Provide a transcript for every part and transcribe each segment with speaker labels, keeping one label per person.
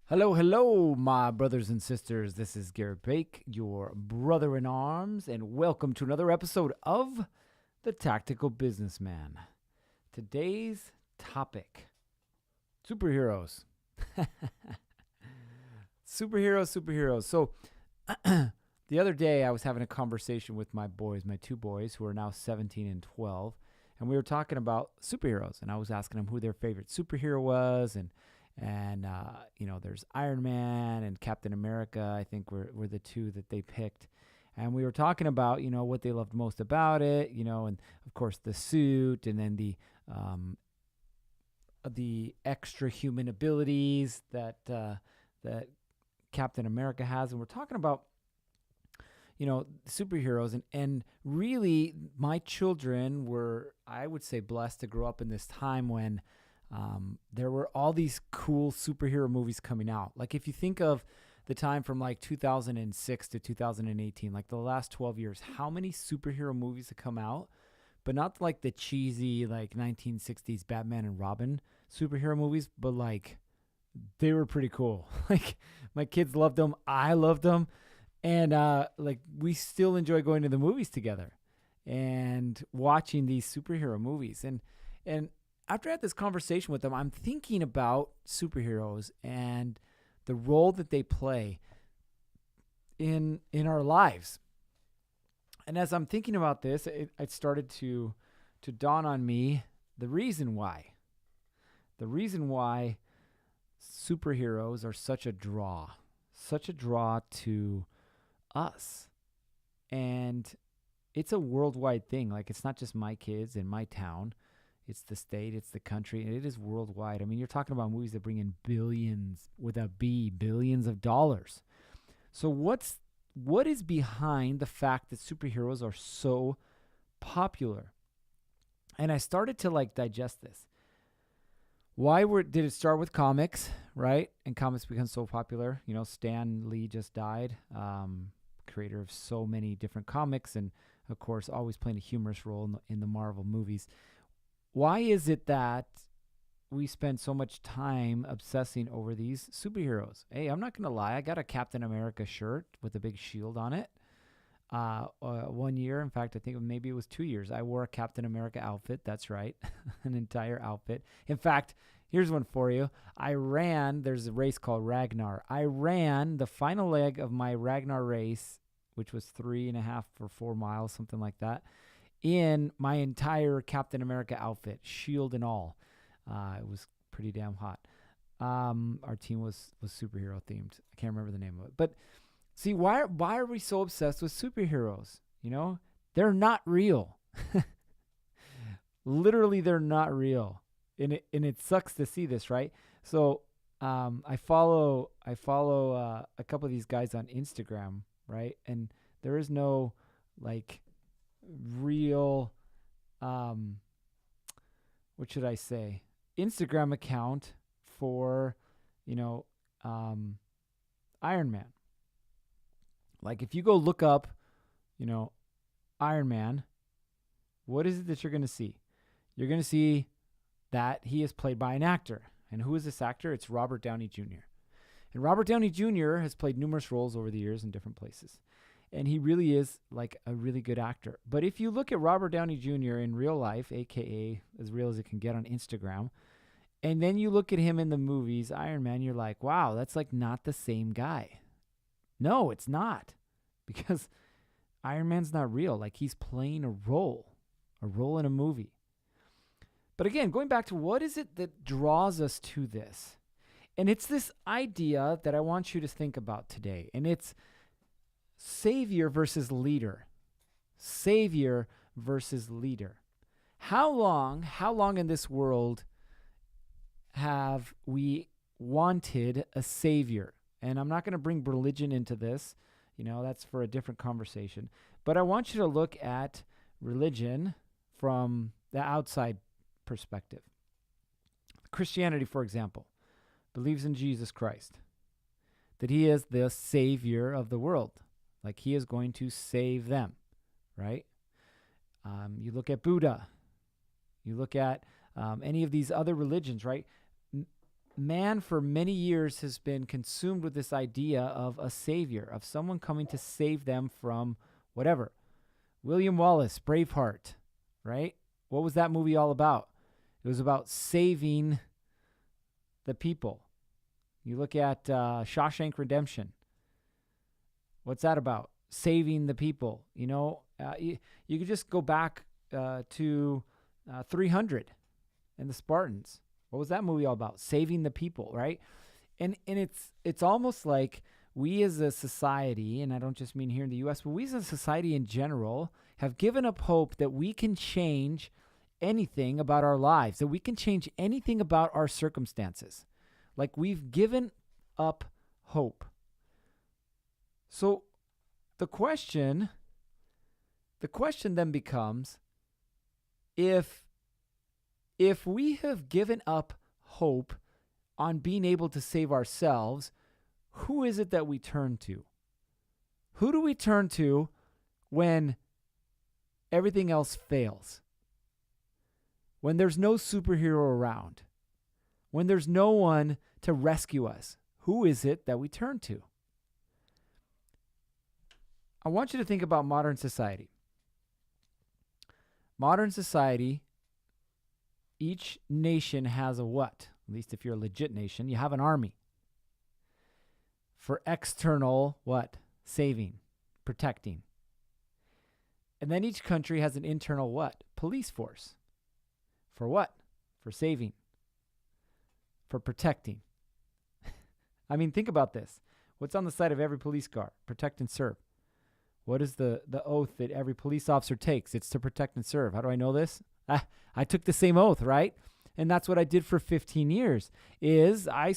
Speaker 1: Hello, hello, my brothers and sisters. This is Garrett Bake, your brother in arms, and welcome to another episode of The Tactical Businessman. Today's topic: superheroes. Superheroes. So, the other day I was having a conversation with my boys, my two boys, who are now 17 and 12, and we were talking about superheroes, and I was asking them who their favorite superhero was, and there's Iron Man and Captain America. I think were the two that they picked. And we were talking about, what they loved most about it, and of course the suit, and then the extra human abilities that Captain America has. And we're talking about, superheroes. And really, my children were, I would say, blessed to grow up in this time when there were all these cool superhero movies coming out. Like if you think of the time from like 2006 to 2018, like the last 12 years, how many superhero movies have come out, but not like the cheesy like 1960s Batman and Robin superhero movies, but like they were pretty cool. Like my kids loved them. I loved them. And like we still enjoy going to the movies together and watching these superhero movies. And after I had this conversation with them, I'm thinking about superheroes and the role that they play in our lives. And as I'm thinking about this, it started to dawn on me the reason why. The reason why superheroes are such a draw to us. And it's a worldwide thing. Like it's not just my kids in my town. It's the state, it's the country, and it is worldwide. I mean, you're talking about movies that bring in billions, with a B, billions of dollars. So what is behind the fact that superheroes are so popular? And I started to like digest this. Did it start with comics, right? And comics become so popular. Stan Lee just died, creator of so many different comics, and of course, always playing a humorous role in the Marvel movies. Why is it that we spend so much time obsessing over these superheroes? Hey, I'm not going to lie. I got a Captain America shirt with a big shield on it. 1 year, in fact, I think maybe it was 2 years, I wore a Captain America outfit. That's right. An entire outfit. In fact, here's one for you. There's a race called Ragnar. I ran the final leg of my Ragnar race, which was 3.5 or 4 miles, something like that, in my entire Captain America outfit, shield and all. It was pretty damn hot. Our team was superhero themed. I can't remember the name of it. But see, why are we so obsessed with superheroes? They're not real. Literally, they're not real. And it sucks to see this, right? So I follow a couple of these guys on Instagram, right? And there is no like real what should I say, Instagram account for Iron Man. Like if you go look up Iron Man, what is it that you're going to see? You're going to see that he is played by an actor. And who is this actor? It's Robert Downey Jr. And Robert Downey Jr. has played numerous roles over the years in different places. And he really is like a really good actor. But if you look at Robert Downey Jr. in real life, a.k.a. as real as it can get on Instagram, and then you look at him in the movies, Iron Man, you're like, wow, that's like not the same guy. No, it's not. Because Iron Man's not real. Like he's playing a role in a movie. But again, going back to what is it that draws us to this? And it's this idea that I want you to think about today. And it's savior versus leader. Savior versus leader. How long in this world have we wanted a savior? And I'm not going to bring religion into this. That's for a different conversation. But I want you to look at religion from the outside perspective. Christianity, for example, believes in Jesus Christ, that he is the savior of the world. Like he is going to save them, right? You look at Buddha. You look at any of these other religions, right? man for many years has been consumed with this idea of a savior, of someone coming to save them from whatever. William Wallace, Braveheart, right? What was that movie all about? It was about saving the people. You look at Shawshank Redemption. What's that about? Saving the people. You could just go back to 300 and the Spartans. What was that movie all about? Saving the people, right? And it's almost like we as a society, and I don't just mean here in the U.S., but we as a society in general have given up hope that we can change anything about our lives, that we can change anything about our circumstances. Like we've given up hope. So the question then becomes, if we have given up hope on being able to save ourselves, who is it that we turn to? Who do we turn to when everything else fails? When there's no superhero around? When there's no one to rescue us? Who is it that we turn to? I want you to think about modern society. Modern society, each nation has a what? At least if you're a legit nation, you have an army. For external what? Saving, protecting. And then each country has an internal what? Police force. For what? For saving. For protecting. I mean, think about this. What's on the side of every police car? Protect and serve. What is the oath that every police officer takes? It's to protect and serve. How do I know this? I took the same oath, right? And that's what I did for 15 years, is I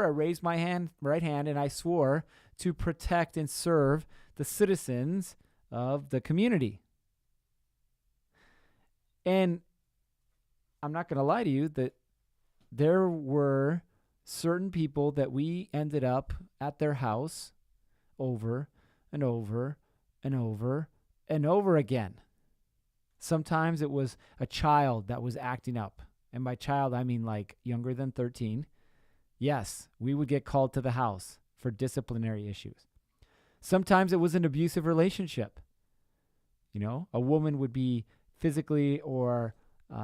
Speaker 1: raised my right hand, and I swore to protect and serve the citizens of the community. And I'm not going to lie to you that there were certain people that we ended up at their house over and over and over and over again. Sometimes it was a child that was acting up. And by child, I mean like younger than 13. Yes, we would get called to the house for disciplinary issues. Sometimes it was an abusive relationship. A woman would be physically or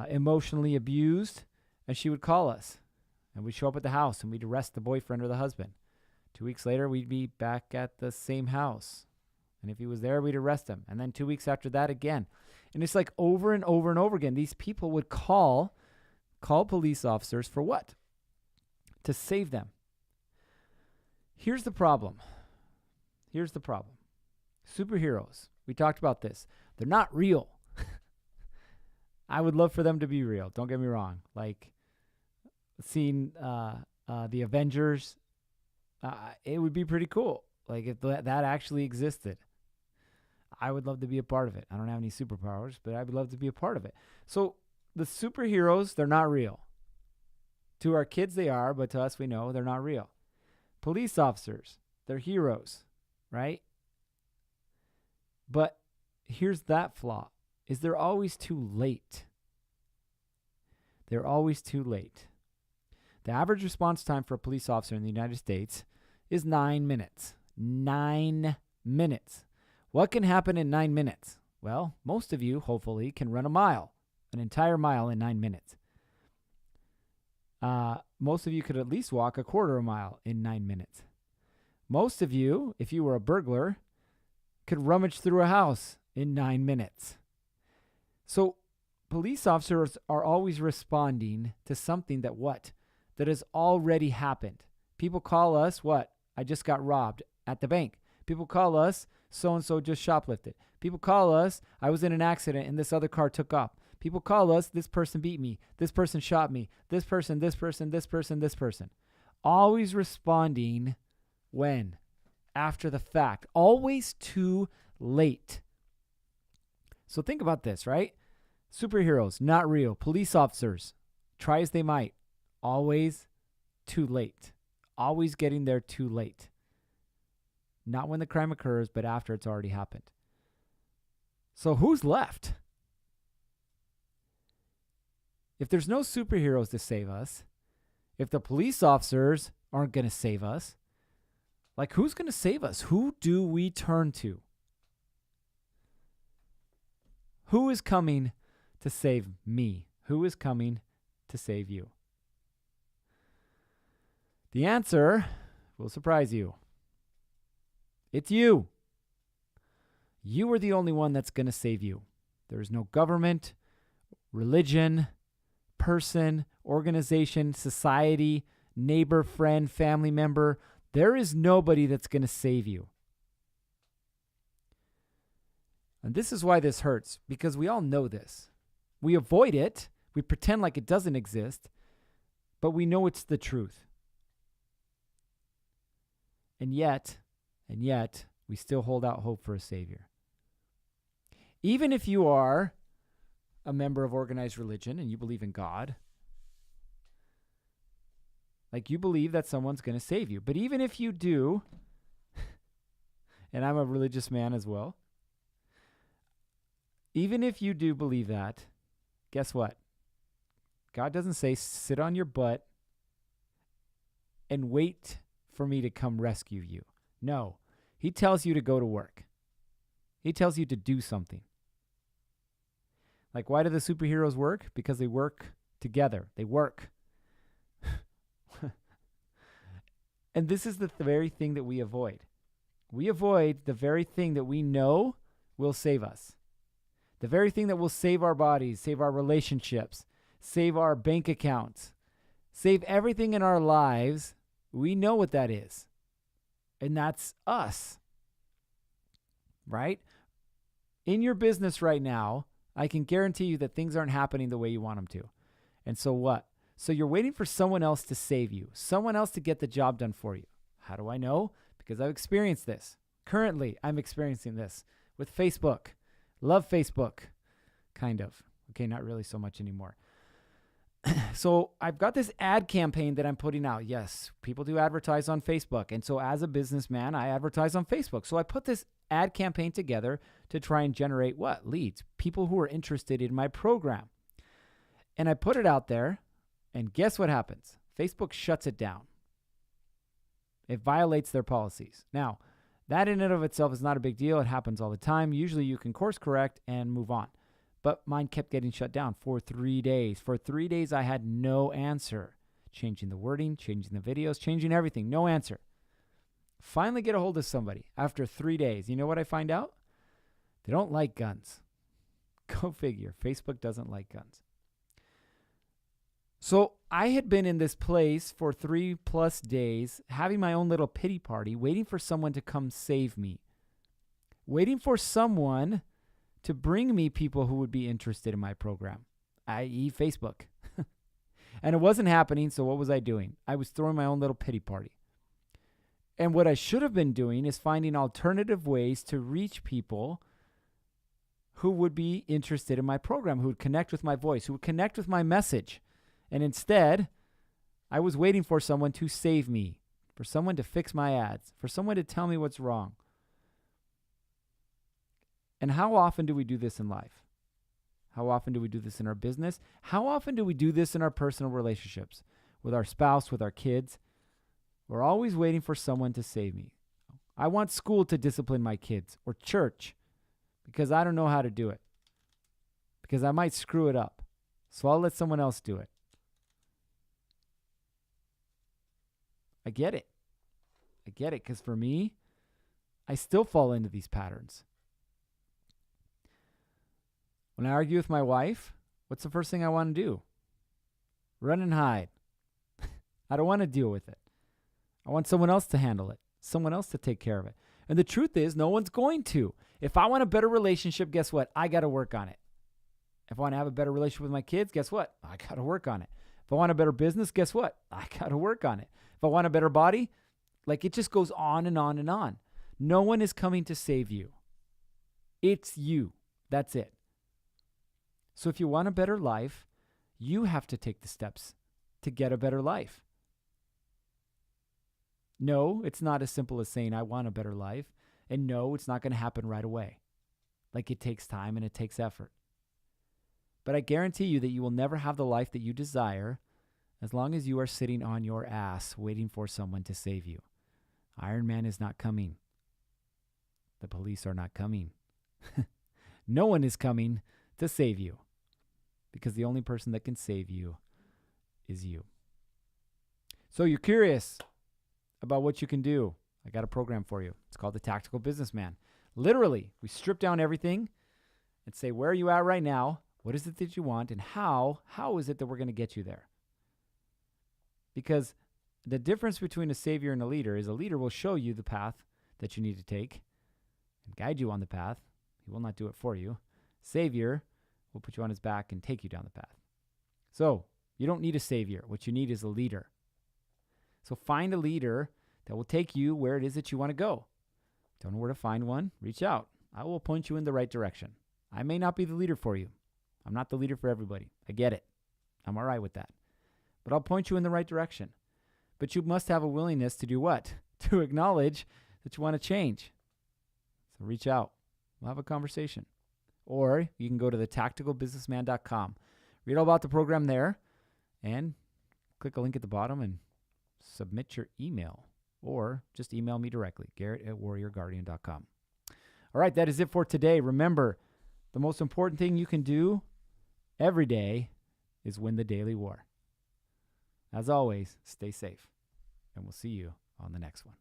Speaker 1: emotionally abused, and she would call us. And we'd show up at the house, and we'd arrest the boyfriend or the husband. 2 weeks later, we'd be back at the same house. And if he was there, we'd arrest him. And then 2 weeks after that again. And it's like over and over and over again. These people would call police officers for what? To save them. Here's the problem. Superheroes. We talked about this. They're not real. I would love for them to be real. Don't get me wrong. Like seeing the Avengers, it would be pretty cool. Like if that actually existed. I would love to be a part of it. I don't have any superpowers, but I would love to be a part of it. So the superheroes, they're not real. To our kids, they are, but to us, we know they're not real. Police officers, they're heroes, right? But here's that flaw, is they're always too late. They're always too late. The average response time for a police officer in the United States is 9 minutes. 9 minutes. What can happen in 9 minutes? Well, most of you, hopefully, can run an entire mile in 9 minutes. Most of you could at least walk a quarter of a mile in 9 minutes. Most of you, if you were a burglar, could rummage through a house in 9 minutes. So police officers are always responding to something that has already happened. People call us, I just got robbed at the bank. People call us, so-and-so just shoplifted. People call us, I was in an accident and this other car took off. People call us, this person beat me, this person shot me, this person. Always responding when? After the fact. Always too late. So think about this, right? Superheroes, not real. Police officers, try as they might, always too late. Always getting there too late. Not when the crime occurs, but after it's already happened. So who's left? If there's no superheroes to save us, If the police officers aren't going to save us, like who's going to save us? Who do we turn to? Who is coming to save me? Who is coming to save you? The answer will surprise you. It's you. You are the only one that's going to save you. There is no government, religion, person, organization, society, neighbor, friend, family member. There is nobody that's going to save you. And this is why this hurts, because we all know this. We avoid it. We pretend like it doesn't exist, but we know it's the truth. And yet, we still hold out hope for a Savior. Even if you are a member of organized religion and you believe in God, like you believe that someone's going to save you. But even if you do, and I'm a religious man as well, even if you do believe that, guess what? God doesn't say sit on your butt and wait for me to come rescue you. No, he tells you to go to work. He tells you to do something. Like, why do the superheroes work? Because they work together. They work. And this is the very thing that we avoid. We avoid the very thing that we know will save us. The very thing that will save our bodies, save our relationships, save our bank accounts, save everything in our lives. We know what that is. And that's us. Right? In your business right now, I can guarantee you that things aren't happening the way you want them to. And so what? So you're waiting for someone else to save you, someone else to get the job done for you. How do I know? Because I've experienced this. Currently, I'm experiencing this with Facebook. Love Facebook, kind of. Okay, not really so much anymore. So I've got this ad campaign that I'm putting out. Yes, people do advertise on Facebook. And so as a businessman, I advertise on Facebook. So I put this ad campaign together to try and generate what? Leads. People who are interested in my program. And I put it out there, and guess what happens? Facebook shuts it down. It violates their policies. Now, that in and of itself is not a big deal. It happens all the time. Usually you can course correct and move on. But mine kept getting shut down for 3 days. For 3 days, I had no answer. Changing the wording, changing the videos, changing everything. No answer. Finally get a hold of somebody after 3 days. You know what I find out? They don't like guns. Go figure. Facebook doesn't like guns. So I had been in this place for 3+ days, having my own little pity party, waiting for someone to come save me. Waiting for someone to bring me people who would be interested in my program, i.e. Facebook. And it wasn't happening, so what was I doing? I was throwing my own little pity party. And what I should have been doing is finding alternative ways to reach people who would be interested in my program, who would connect with my voice, who would connect with my message. And instead, I was waiting for someone to save me, for someone to fix my ads, for someone to tell me what's wrong. And how often do we do this in life? How often do we do this in our business? How often do we do this in our personal relationships with our spouse, with our kids? We're always waiting for someone to save me. I want school to discipline my kids, or church, because I don't know how to do it, because I might screw it up. So I'll let someone else do it. I get it. Because for me, I still fall into these patterns. When I argue with my wife, what's the first thing I want to do? Run and hide. I don't want to deal with it. I want someone else to handle it, someone else to take care of it. And the truth is, no one's going to. If I want a better relationship, guess what? I got to work on it. If I want to have a better relationship with my kids, guess what? I got to work on it. If I want a better business, guess what? I got to work on it. If I want a better body, like it just goes on and on and on. No one is coming to save you. It's you. That's it. So if you want a better life, you have to take the steps to get a better life. No, it's not as simple as saying, I want a better life. And no, it's not going to happen right away. Like it takes time and it takes effort. But I guarantee you that you will never have the life that you desire as long as you are sitting on your ass waiting for someone to save you. Iron Man is not coming. The police are not coming. No one is coming to save you, because the only person that can save you is you. So you're curious about what you can do. I got a program for you. It's called the Tactical Businessman. Literally, we strip down everything and say, where are you at right now? What is it that you want? And how is it that we're going to get you there? Because the difference between a savior and a leader is a leader will show you the path that you need to take and guide you on the path. He will not do it for you. Savior will put you on his back and take you down the path. So you don't need a savior. What you need is a leader. So find a leader that will take you where it is that you want to go. Don't know where to find one? Reach out. I will point you in the right direction. I may not be the leader for you. I'm not the leader for everybody. I get it. I'm all right with that. But I'll point you in the right direction. But you must have a willingness to do what? To acknowledge that you want to change. So reach out. We'll have a conversation. Or you can go to thetacticalbusinessman.com. Read all about the program there and click a link at the bottom and submit your email. Or just email me directly, Garrett@warriorguardian.com. All right, that is it for today. Remember, the most important thing you can do every day is win the daily war. As always, stay safe, and we'll see you on the next one.